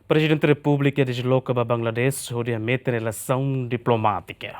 Prezidente Repúblika desloka para Bangladesh, hodi hametin relasaun diplomatika.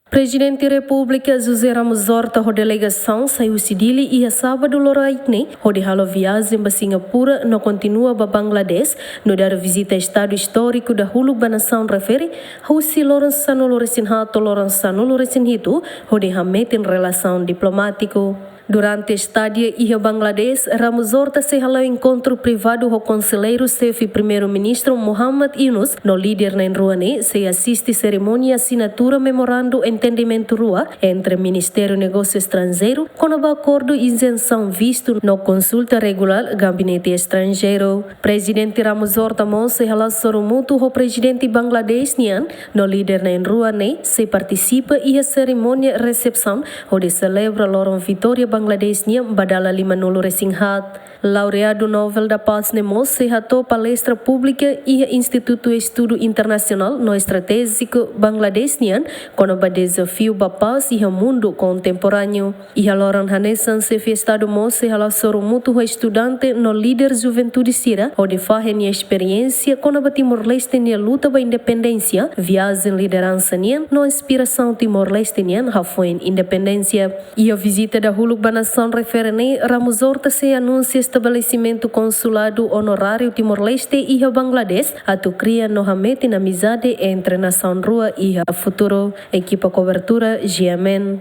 Prezidente Repúblika José Ramos Horta ho delegação saiu Sidili e a sábado loraitne hodi halo viagem para Singapura no continua para Bangladesh no dar visita ao estado histórico da hulu banação refere husi lorençano loresinhato lorençano loresinhitu hodi hametin relasaun diplomático. Durante a estadia em Bangladesh, Ramos Horta se halou encontro privado com o conselheiro chefe primeiro-ministro Muhammad Yunus, no líder na Ruane, se assiste cerimônia assinatura memorando entendimento rua entre Ministério do Negócio Estrangeiro com o acordo isenção visto no consulta regular Gabinete Estrangeiro. Presidente Ramos Horta se halou sorumuto o presidente Bangladesh Nian, no líder na Ruane, se participa e a cerimônia recepção onde celebra Lorong Vitória Bangladesh ni badala 5 nulu resinghat. Laureado Nobel da Paz Nemos se ratou palestra pública e Instituto Estudo Internacional no Estratégico Bangladesnian com o desafio da paz e o mundo contemporâneo. E a Loran Hanesan se festado mo se hala sorumuto o estudante no líder juventude sira onde fazem experiência com a Timor-Leste na luta pela independência, viagem liderança nian no inspiração Timor-Leste nian foi independência. E a visita da hulu banação referene Ramos Horta se anuncia estabelecimento consulado honorário Timor-Leste e o Bangladesh atu cria no hametin amizade entre nação rua e a futuro. Equipa cobertura GMN.